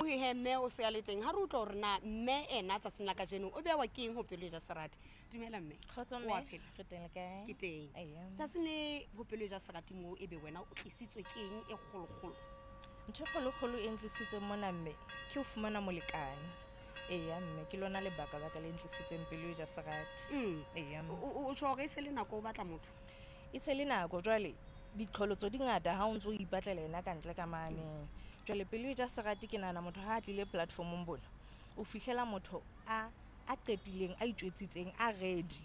he mme o se a le teng ha re utlwa hore na mme ena tsa sena ka jeno o bewa ke eng ho pelo ja serati dumela mme Khotso wa mme, phela re teng le kae? ke teng tsa sene ho pelo ja serati mo ebe wena o tlisitswe ke eng e kgolokgolo Ntho e kgolo e ntlisitseng mona mme ke ho fumana molekane. Eya mme ke lona lebaka le ntlisitseng pelo ja serati. Eya o tjho re se le nako o batla motho e se le nako jwale diqholotso di ngata ha o ntso ipatlela ena ka ntle ka mane. Jwale pelo ja serati ke nana motho ha a tlile platformong bona o fihlela motho a qetileng a itjwetsitseng a ready.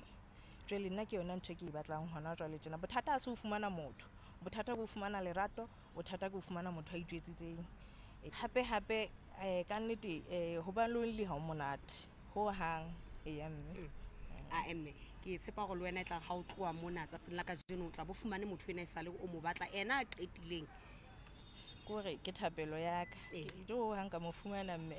Jwale nna ke yona ntho e ke e batlang hona jwale tjena. Bothata ha se ho fumana motho, bothata ke ho fumana lerato, bothata ke ho fumana motho a itjwetsitseng. Hape ka nnete ho ba lonely ha o monate ho hang. Eya mme a emme ke tshepa go le wena tla ga o tloa mona tsa tsela ka jeno o tla bo fumane motho ena e sale o mo batla ena a qetileng kore ke thapelo ya ka ke do hang ka mo fumana mme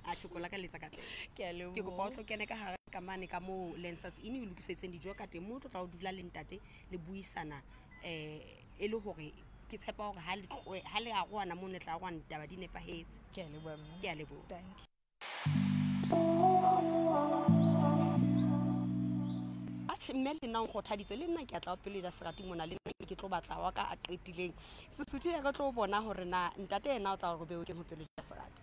a tshokola ka letsa ka tle ke a leboha ke go pa o tlokene ka hare ka mane ka mo Lensas ine o lokisetseng dijo ka teng mo o tla o dula le ntate le buisana e le hore ke tshepa hore ha le a goana mo ne tla goana taba di nepahetse ke a leboha mme ke a leboha thank you mme le nna nkgothaditse le nna ke tla o pele ja serati mona le nna ke tlo batla wa ka a qetileng Sesotho ya re tlo bona hore na ntate ena o tla go bewe ke ho pele ja serati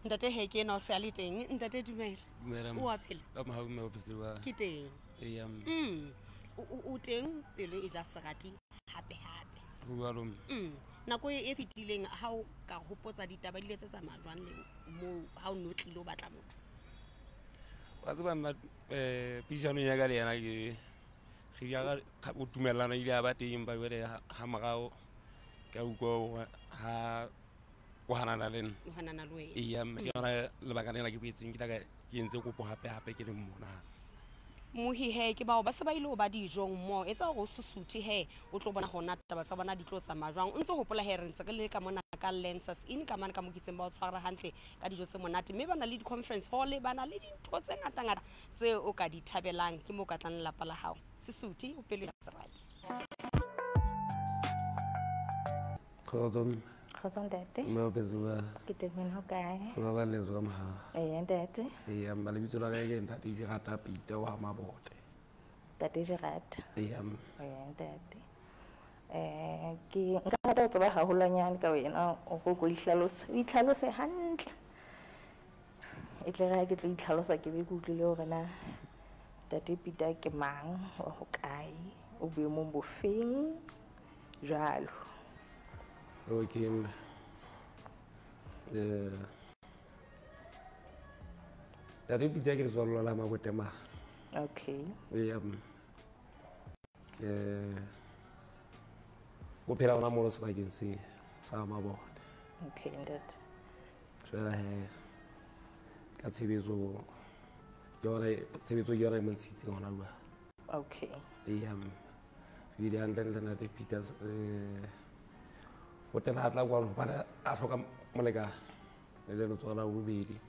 ntate he ke ena o se a le teng ntate dumela o a phela ka mahamme o phesiwa ke teng eya o teng pelo e ja serati hape bua lo nako e fetileng ha o ka hopotsa ditaba di le tse tsamaya jwang le mo ha o no tlile o batla motho wa tseba nna pisano ya ka le yana ke ya ga o tumelana ile ya ba teng ba bele ha magao ka uko ha o hanana le le wena eya ke yona lebaka lena ke boetseng ke tla ke entse kopo hape ke le mona mohihe ke bao ba se ba ile ba dijong mo etsa go Sesotho he o tlo bona hona taba tsa bona di tlo tsamaya jwang o ntse hopola he re ntse re le ka mona ka Lensas in ka mane ka mokitseng ba o tshwara hantle ka dijo tse monate mme bana le di conference hall bana le dintho tse ngata tse o ka di thabelang ke mo ka tlang lapa la hao Sesotho o pelo ya serati Khotso ntate mo phesiwa ke teng ho kae go ba le zo ma eya ntate eya mala bitso la ka ke ntate di rata pita wa mabote tate Gerard eya ntate ke nka rata ho tseba haholwanyane ka wena o go itlhalose hantle e tle ga ke tlo itlhalosa ke be ke utlwile hore na tate Pita ke mang wa ho kae o boemong bofeng jalo okay tate Pita ke tswalo la mabote ma okay eya o phela ona mo sebakeng se sa mabote okay ntate jwale he ka tshebetso ke yona mo ntshitseng hona lwa okay eya re di hantle le tate Pita o tena atla kwa no bana a hloka moleka le tswala o bobedi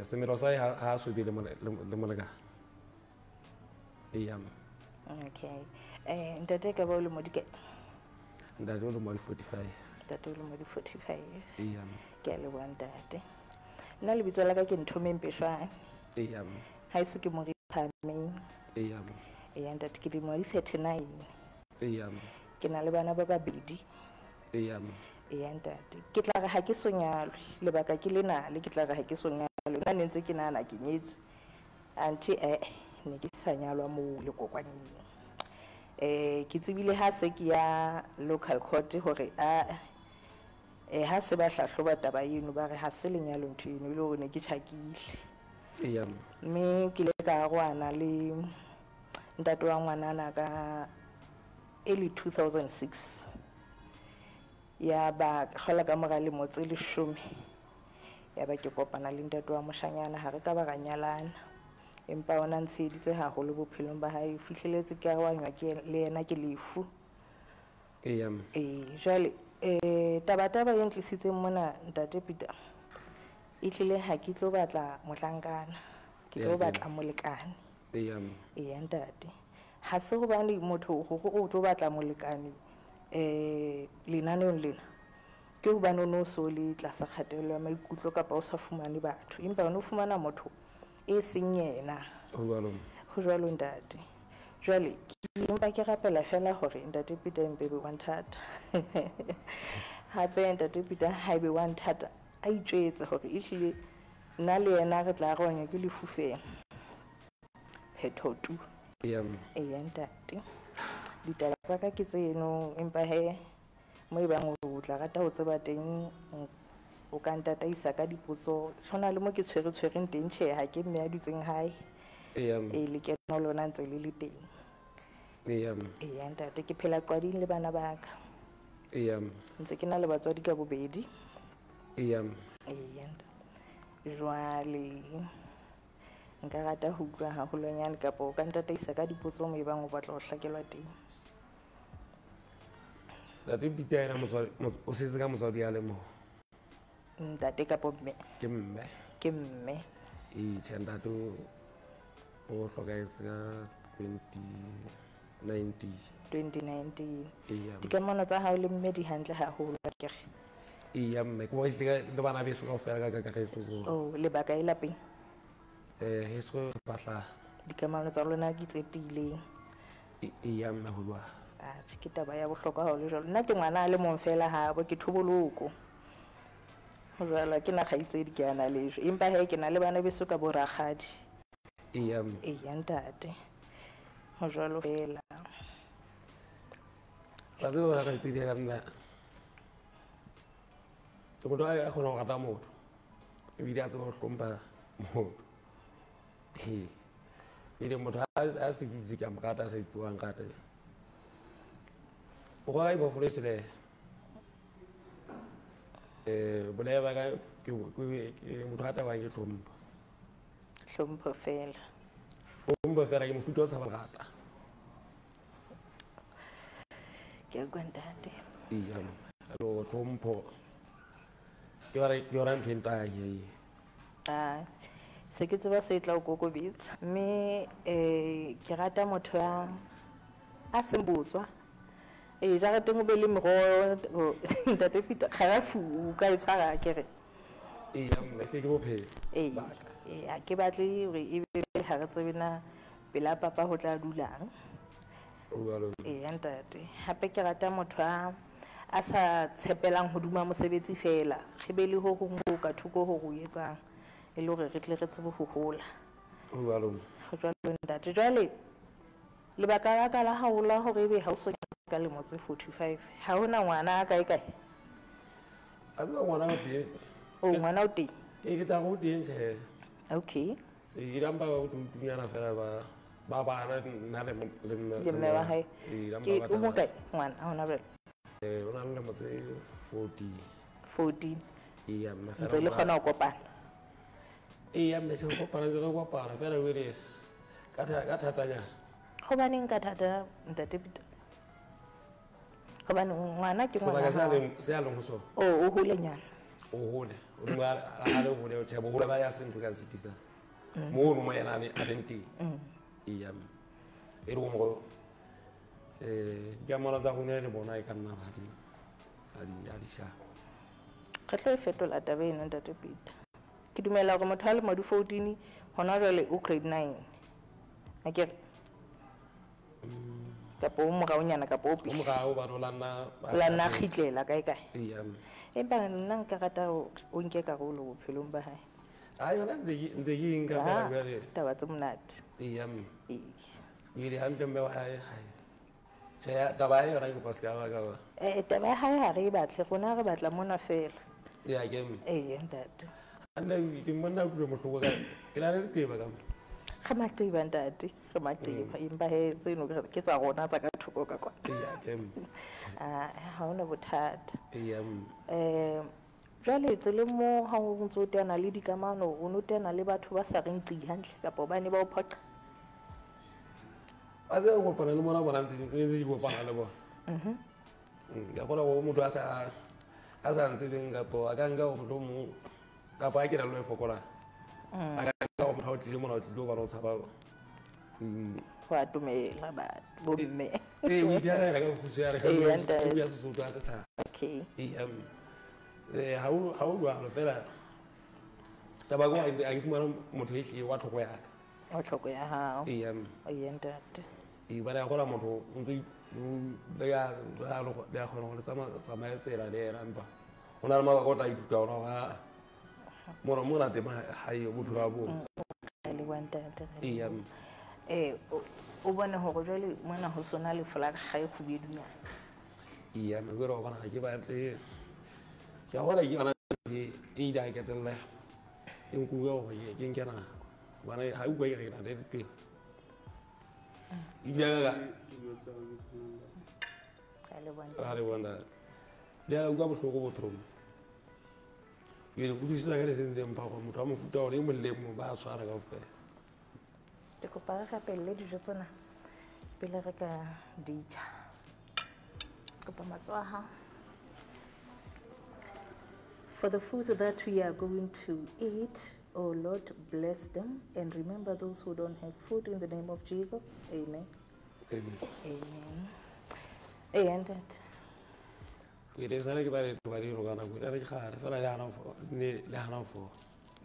semelo sa ha so be le moleka eya okay ntate ka ba le mo dike ntate o le mo 45 ntate o le mo 45 eya ke a le bua ntate nna le bitso la ka ke Ntho Mempeshwane eya ha iso ke mo re phameng eya ntate ke di mo 39 eya ke na le bana ba babedi eya ntate ke tla re ha ke so nyalwe lebaka ke lena le ke tla re ha ke so nyalwe nna ntse ke nana ke nyetswe anti ne ke sa nyalwa mo le kokwaneng ke tsebile ha se ke ya local court hore ha se ba hlahloba taba eno ba re ha se lenyalo ntho eno ile hore ne ke tjhakile eya mme ke le ka rwana le ntate wa ngwanana ka early 2006 ya ba kgola ka mora le motse le 10 ya ba ke kopana le ntate wa moshanyana ha re ka ba ra nyalana empa ona ntsheditse haholo bophelong ba hae fihleletse ke arwanywa ke le yena ke lefu jwale taba e ntlisitseng mona ntate Pita e tlile ha ke tlo batla mohlankana ke tlo batla molekane eya ntate ha se hobane motho hore o tlo batla molekane lenaneong lena ke hobane o no so le tlasa kgatello ya maikutlo kapa o sa fumane batho empa o no fumana motho e seng yena ho jwalo ntate jwale ke empa ke rapela fela hore ntate Peter Mbebe wa nthata hape ntate Peter haebe wa nthata a itjwetse hore ehlile nna le yena re tla ronya ke lefufeng phetho tu ntate ditaba tsa ka ke tseno empa mo e bang o tla rata ho tseba teng o ka ntataisa ka dipotso hona le mo ke tshwereng teng tjhe ha ke mme a dutseng hae le kena lona ntse le le teng ntate ke phela qwading le bana ba ka ntse ke na le batswadi ka bobedi jwale nka rata ho utlwa haholonyane kapa o ka ntataisa ka dipotso mo e bang o batla ho hlakelwa teng Ntate Peter ena o setse ka motswadi a le mo ntate kapo mme ke mme tjhe ntate o hlokahetse ka 2019 dikamano tsa hao le mme di hantle haholo ke re mme ko le bana beso kaofela ka kakaretso lebaka e lapeng heso batla dikamano tsa lona ke tse tiileng mme ho lwa ke taba ya bohlokwa haholo jwalo nna ke ngwana a le mong fela habo ke thoboloko ho jwalo ke na kgaitsedi ke ana lejo empa ke na le bana beso ka borakgadi ntate ho jwalo fela ba tseba ba kgaitsedi ka nna ke motho a kgona ho rata motho ebile a tseba ho hlompha motho ebile motho a se kitse ka mrata a sa itsuwang rata o ga ibo folesele bolaya ba ka ke motho a tabang ke hlompho fela ke mofuta o sa ba rata ke a ntate alo hlompho ke yona ntho e ntang se ke tseba se tla o kokobetsa mme ke rata motho a seng botswa jareteng o be le meroho ntate Peter kgarafu o ka e tshwara ke re ke bophelo ha ke batle hore e be ha re tsebe na pela papa ho tla dulang ntate hape ke rata motho a sa tshepelang ho duma mosebetsi fela re be le ho hong ho ka thuko ho o etsang e le hore re tle re tsebe ho hola jwalo ntate jwale lebaka la ka la haola hore ebe ha o so ka le motse 45 ha hona ngwana a kae a tseba ngwana o teng ngwana o teng ke tla go teng tjhe okay e ramba o tunyana fela ba bana nna le mme wa hae ke o mo kae ngwana a hona bele o na le motse 14 mme fela ntse le kgona ho kopana mme se go kopana se go kopana fela o ile ka thatanya hobaneng ka thata ntate Peter hobane ngwana ke ngwana se a leng ho sona o holenyana o hole o a le hole o tshaba hole ba ya sentho ka setisa mo mo yena a teng e re mo ya mona tsa gone le bona e ka nna ba di sha re tlo e fetola taba ena ntate Peter ke dumela hore motho a le madu 14 hona jwale o grade 9 akere kapo o moraonyana kapo o pele morao ba la nna khitlela kae empa nna nka rata o nke karolo bophelong ba hae yona ntse ke nka fela bjale taba tse monate ile hantle mme wa hae taba ya yona ke kopa se ka ba ka taba ya hae ha re e batle rona re batla mona fela ntate ke monna o tlile mohloko ka ke na le diqeba ka ga maqeba ntate ga maqeba empa tseno ke tsa rona tsa ka thoko ka kwa ha hona bothata jwale tsele mo ha o ntse o tena le dikamano o no tena le batho ba sa reng qi hantle kapa ba ne ba o phoqa a tse go pana le mona bona ntse di go pana le bona ga gona go motho a sa ntse beng kapo a ka nka go motho mo kapa a ke ra lo e fokola a ka nka go motho o tlile mona o tlile o ba no tshaba go atumela batho bomme ee o idiagela ka bokhusiare ka Ee, ntate. ya Sesotho a setlha okay ha o jwalo fela taba ko a ke fumana motho e hlile wa tlhoko yaka o tlhoko ya hao ee oye ntate bana ya gola motho ntse le ya kgona go le tsamaya sela le ena empa go na le mabaka o tla ithuta ona ga mo na tema hae botho ba bo le wa ntate ee o bone gore jwale mona go sona lefu la ga e khubedunyana iya me go bona ga ke batle ya gola ke yona e da ke tella en ku go ke nkena bana ha u go ke na de ke ibyaga ka le wanda dia go bohloko bothong ke go disa ga le sente mpa go motho a mo futa o le mo le mo ba swara ka fe ke kopa gape le dijo tsena pele re ka dija kopa matsoha for the food that we are going to eat. Oh Lord, bless them and remember those who don't have food in the name of Jesus. Amen. Amen. And that. We did not get it to Bari Rogana. We didn't have a Lehana for.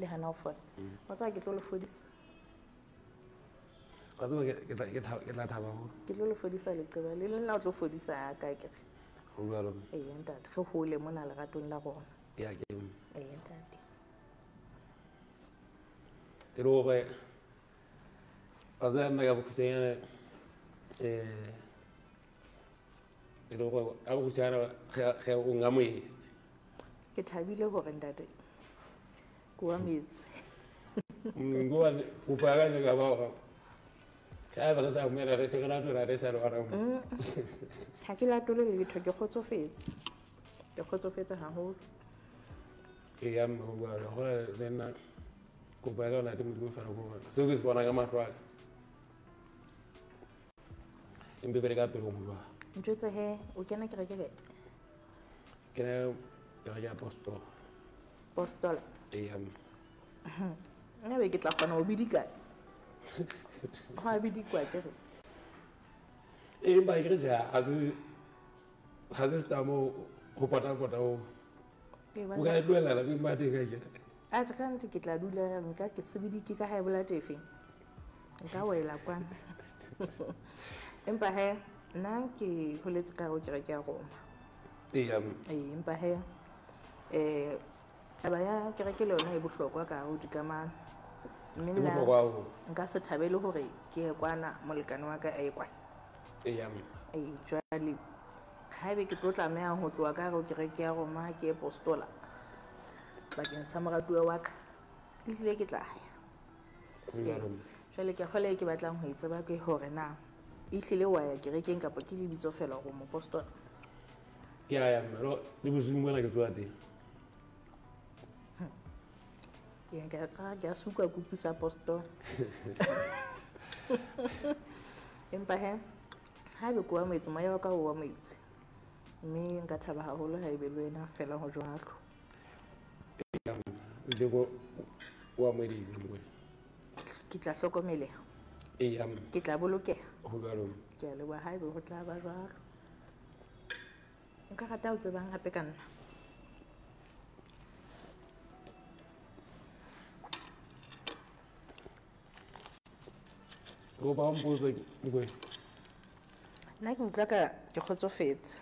Lehana for. What I get all for this? I don't get that have a Get all for this. I little out for this. I get. who And that. Who hold them on a ratun lagon. yeah, And that. it all right. As I have saying, it all I was saying, amazed. Ke thabile gore ntate kwa metsi Go on, Upaga, I have a some matter to go out to that. ha ke latole le letho ke kgotsofetse haholo I am then go back on. I didn't go for a woman. So this one I am at work. In Biberica, ntwetse he o kena kereke can I get apostle? postola I am. nna be ke tla kgona go bidika go a bidikwa ke re By Chris has this time who put up what we got to do a bit my thing. a re kante ke tla dula nka ke sebedike ka high blood efe nka wela kwana empa he nna ke holetse ka go kereke ya Roma empa he taba ya kereke le yona e bohlokwa ka go dikamano mme nna nka se thabele gore ke ye kwana molekane wa ka a ye kwana jwale haebe ke tlo tlameha ho tloa ka go kereke ya Roma ke ye postola bakeng sa moratuwa wa ka e tlile ke tla ya jwale ke kgole ke batlang ho itseba ke hore na e tlile wa ya kerekeng kapa ke lebitso fela go mo postola Yeah, it was when I got ready. ke a suka kupisa postola empa he haebe ko wa metsi moya wa ka o wa metsi mme nka thaba haholo haebe le wena fela ho jwalo They go one way. ke tla hlokomeleha ke tla bolokeha ke a leboha haebe ho tla ba jwalo nka rata ho tsebang hape ka nna Go back and pose like nna ke utlwa ka ke kgotsofetse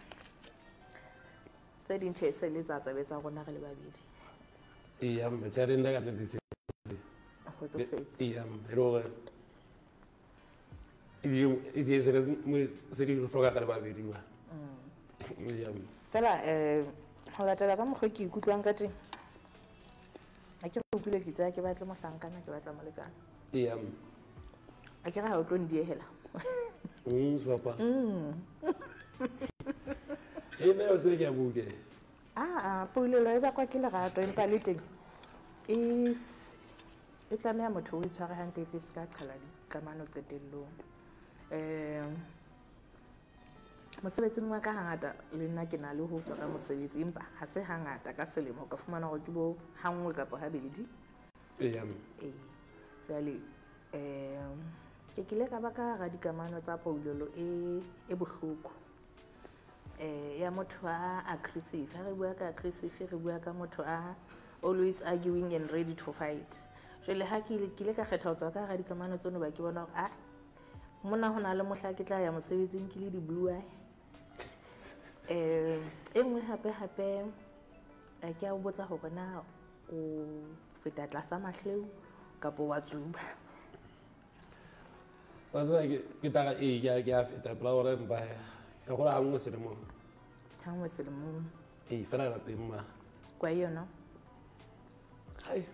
tse dintšhe e se le tsa tsebetsa rona re le babedi but I didn't get the kgotsofetse pero if you say city to talk about it, fela ho latela ka mokgwa ke ikutlwang ka teng a ke go kule ke tsaya ke batle mohlankana ke batla molekane a ke ga o tlo ndiehela Papa. Even I was thinking about it. Polelo e bakwa ke lerato empa le teng e tlameha motho o itshware hantle le se ka qhala dikamano qetellong mosebetsing wa ka hangata le nna ke na le ho tswa ka mosebetsi empa ha se hangata ka selemo ka fumana gore ke bo hangwe kapa habedi jwale ke ke kile ka ba ka hara dikamano tsa poulelo e bohloko ya motho a aggressive. Ha re bua ka aggressive re bua ka motho a always arguing and ready to fight. Jwale ha ke ile ka kgetha ho tswa ka hara dikamano tseno ba ke bona hore mona hona le mohla ke tla ya mosebetsing ke le di-blue eye. E nngwe hape ke a o botsa hore na o feta tlasa mahleu kapo wa tsuba. Wa tseba ke tla ke a feta pela gore mpa ya gore ha nngwe selemong. Ha nngwe selemong. Fela lapeng ma. Kwa yona? Hai.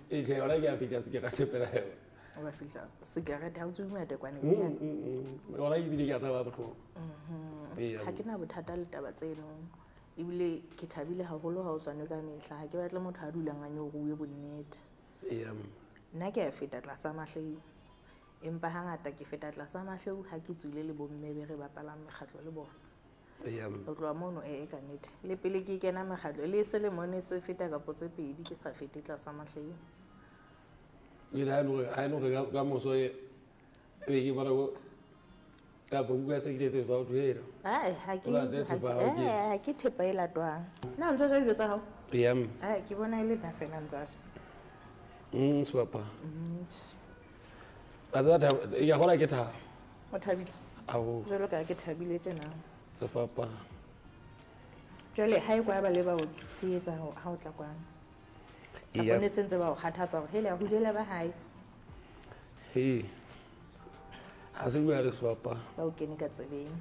Ke yona ke a feta se ke ka tepela yona. Wa fihla sigarete ha o tsuba tekwane. Yona e bile ke a tsaba botlhoko. Ha ke na bothata le taba tseno. Ebile ke thabile haholo ha o swane ka mehla. Ha ke batle motho a dulang a nyoruwe bonnete. Nna ke a feta tlasa mahleu. Empa hangata ke feta tlasa mahleu ha ke tswile le bomme be re bapalang mekgatlo le bona. O tloha mono ka nnete. Le pele ke kena mekgatlo le selemong se feta kapo tse pedi ke sa fete tlasa mahleu. Ile ha no ka moso e ke bona go ka bua se ke tse ba o hera. Ha ke thepa e latwang. Na ntho tsa dijo tsa hao? Ke bona ile da fela ntsa. Swapa. Ada ya gola ke tha. O thabile? Ao. Jwalo ka ke thabile tjena. Sefapa. Jwale ha e kwa ba le ba o tsheetsa ha o tla kwana. Ka bone sentse ba o kgathatsa hore hele a hudela ba hae. Ha se bua re swapa. Ba o kene ka tsebeng.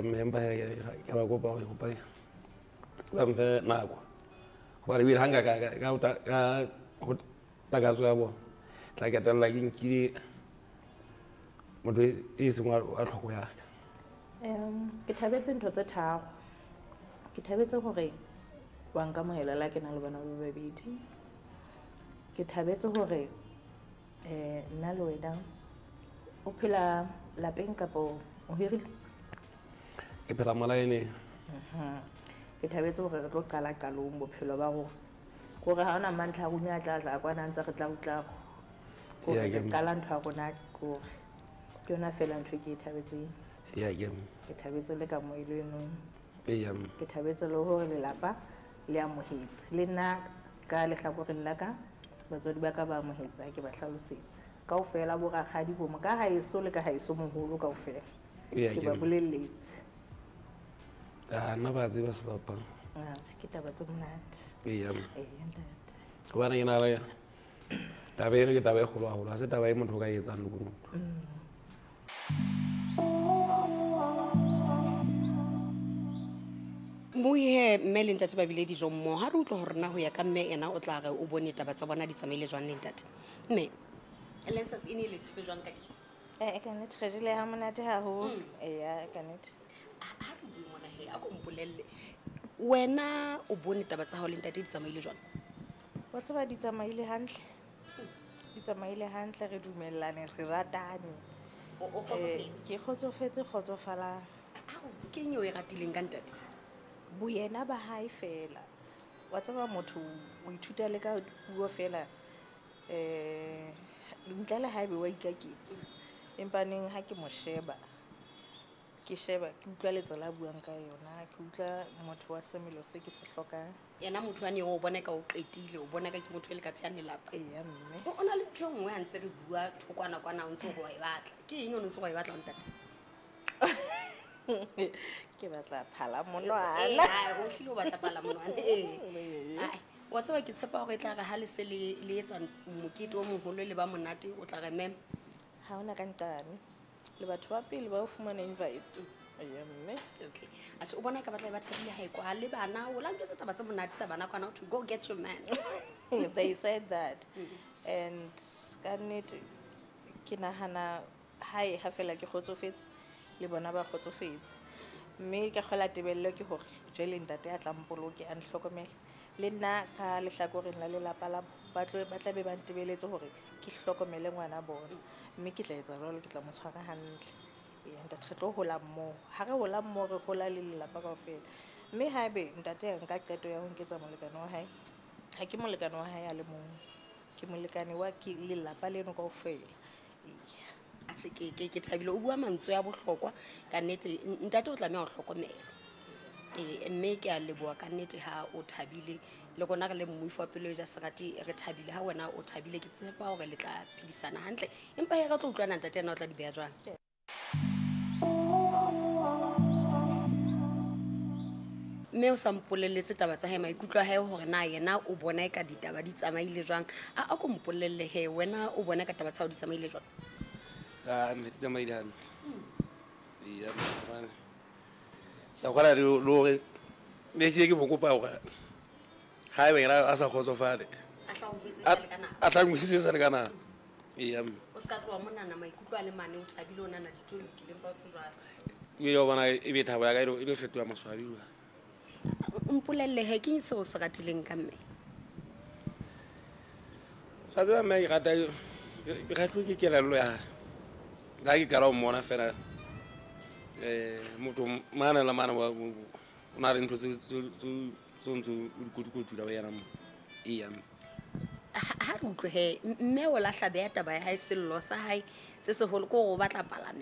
Member ya ba go ba go pa. Ba mfe nako. Ba re bi hanga ka go taga tswa tla ke tla ke nkile motho e sengwe a tlhoko ya ka. Ke thabetse ntho tse tharo. Ke thabetse hore wa nka mohela la ke na le bana ba babedi. Ke thabetse hore nna le wena o phela lapeng kapo o hirile. Ke phela malaene. Ke thabetse hore re tlo qala qalong bophelo ba rona. Gore ha ona mantla go nya tla kwana ntse re tla utla go re qala ntho ya rona go ke yona fela ntho ke thabetseng. Ke thabetse le ka moeleno. Ke thabetse le hore lelapa le amohetse le nna ka lehlakoreng la ka batswadi ba ka ba amohetsa ke ba hlalosetse kaofela bo rakgadi bo mo ka haeso le ka haeso moholo kaofela ke ba bolelletse. Nna ba tseba sebapa. Ke taba tse monate. Ntate. Go bana ke na le taba eno ke taba e kgolo haholo ha se taba e motho ka etsang le motho. Moe mme le ntate ba bile dijo mmoho ha re utlwa hore na ho ya ka mme ena o tla re o bone taba tsa bona di tsamaile jwang le ntate. Mme Lensas ine le tswe jwang ka dijo? Ka nnete re jile ha monate haholo. Ka nnete. Ha re bue mona he a ko mpolelle wena o bone taba tsa hao le ntate di tsamaile jwang? Wa tseba di tsamaile hantle. Di tsamaile hantle re dumellane re ratane. O kgotsofetse? Ke kgotsofetse kgotsofala. Ke eng e ratileng ka ntate? Boyena ba hae fela. Wa tseba motho o ithuta le ka puo fela ntle le haebe wa ikaketsa. Empa neng ha ke mo sheba ke utlwa letsela buang ka yona ke utlwa motho wa semelo se ke se hlokang. Yena motho wa ne o bona ka o qetile o bona ka ke motho le ka tsaya lelapa. Mme o na le ntho engwe a ntse re bua thokwana kwana o ntse go wa e batla ke eng o ntse go wa e batla ntate? Ke batla phala monwana. O hlile o batla phala monwana. Wa tseba ke tshepa hore tla re ha le se le etsa mokete o moholo le ba monate o tla re mem ha ona ka ntane le batho ba pele ba o fumana invite. Mme okay o bona ka batla ba thabile ha ekwa le bana o la ntse taba tsa monate tsa bana kwana to go get your man. They said that. And ka nnete ke nahana hae ha fela ke kgotsofetse le bona ba kgotsofetse. Mme ka kgola tebello ke hore jwale ntate a tla mpoloke a nhlokomela le nna ka lehlakoreng la lelapa la ba tla be ba ntebeletse hore ke hlokomele ngwana bona. Mme ke tla etsa jwalo ke tla mo tshwara hantle. Ntate re tlo hola mmoho ha re hola mmoho re hola le lelapa kaofela. Mme haebe ntate nka qeto ya ho nketsa molekane wa hae ha ke molekane wa hae a le mong ke molekane wa ke lelapa leno kaofela. Atjhe ke thabile o bua mantswe ya bohlokwa ka nnete ntate o tlameha ho hlokomelwa mme ke a leboha ka nnete ha o thabile le gona re le mmuisi wa pelo e ja serati re thabile ha wena o thabile ke tshepa hore le tla phedisana hantle empa he re tlo utlwana ntate ena o tla di beha jwang mme o sa mpolelletse taba tsa hae maikutlo a hae hore na yena o bona e ka ditaba di tsamaile jwang a ko mpolelle he wena o bona ka taba tsa hao di tsamaile jwang mme di tsamaile hantle ya gola le hore le ke bokopa hore ha ebe a sa kgotsofale a tla ngwisisa le kana o ska tloa monana maikutlo a le mane o thabile o nana ditho lokileng ka o se jwalo ile o bona e be thabo ya ka ile fetola maswabi mpolelle he ke seo se ratileng ka mme ga tseba mme ke rata ke ratlo ke kelello ya ga ke kala o mmona fela motho mana la mana o na re ntho tse ntse o dikotikoti la yena mo ha re utlwe he mme o lahla beya taba ya hae sello sa hae se seholo ko go batla pala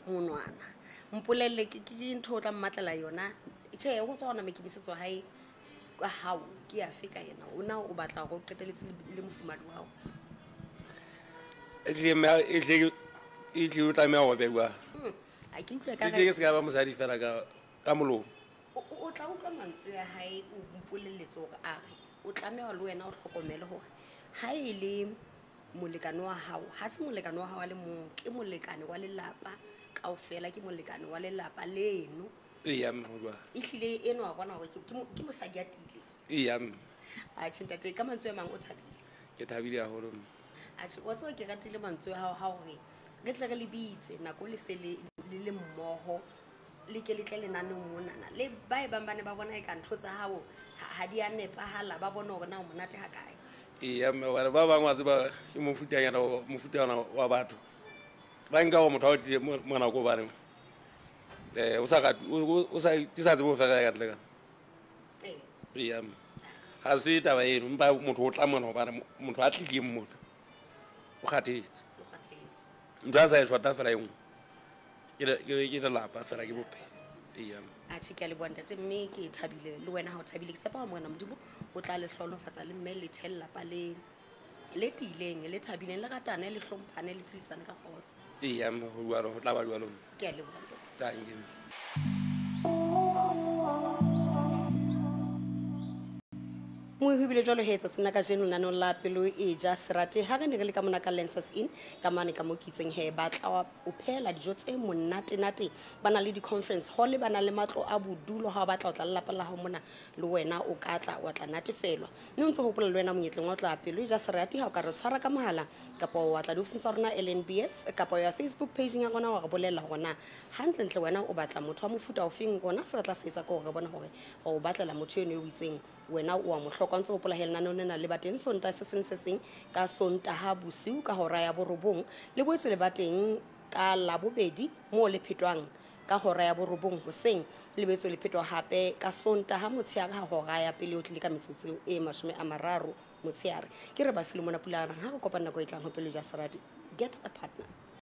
monwana mpolelle ke ntho o tla mmatlela yona tjhe go tsona mekemisetso hae ka hao ke ya fika yena ona o batla go qeteletse le mofumadi wa hao e tle o tlameha go bewa a ke utlwe ka ke se ka ba mosadi fela ka molomo o tla utlwa mantswe ya hae o mpolelletse hore a re o tlameha le wena o hlokomele hore ha e le molekane wa hao ha se molekane wa hao a le mong ke molekane wa lelapa kaofela ke molekane wa lelapa leno ehlile eno wa bona hore ke mosadi a tile a tšhentate ka mantswe a mang o thabile ke thabile haholo wa tseo ke ratile mantswe a hao ha hore re tle re le bitse nako le se le mmoho le ke letle lenaneng monana le ba e bang ba ne ba bona e ka ntho tsa hao ha di a nepahala ba bona hore na o monate ha kae ba bangwe wa tseba ke mofutanyana wa batho ba nka go motho a o tlile mona ko baneng o sa tsebe o fega ka ntle ka ga se taba eno mpa motho o tla mona gobane motho a tlileng motho o kgathetse ntho a sa e shota fela engwe ke lelapa fela ke bophelo a tšhe ke a leboa ntate mme ke thabile le wena ga o thabile ke sepa wa moena modimo o tla le tlhonofatsa le mme le the lelapa le tiileng le thabileng le ratane le hlomphane le phedisane ka kgotso go tla ba jalo ke a leboa ntate thank you mo hubile jwalo he tsa sena ka jeno lanong la pelo e ja serate ha re ne re le ka mona ka Lancers Inn ka mane ka mo kitseng he ba tla o phela dijo tse monate bana le di conference hall bana le matlo a bodulo ha ba tla o tla lelapa la ho mona le wena o ka tla wa tla natefelwa mme ntse hopola le wena monyetleng wa tla pelo e ja serate ha o ka re tshwara ka mohala kapa wa tla di ofising sa rona LNBS kapa ya Facebook page ya rona wa re bolella gona hantle wena o batla motho wa mofuta o feng gona se re tla se etsa ka gore bona gore go batlela motho eno o itseng wena o a mo hloka ntse o pola helena nona le bateng sonta se seng ka sonta ha bosiu ka hora ya borobong le boetse le bateng ka labobedi mo le phetwang ka hora ya borobong hoseng le boetse le phetwa hape ka sonta ha motsheare ha hora ya pele o tlile ka metsotso e 30 motsheare ke re ba file mona pula ha go kopana go itlang ho pele ja serati get a partner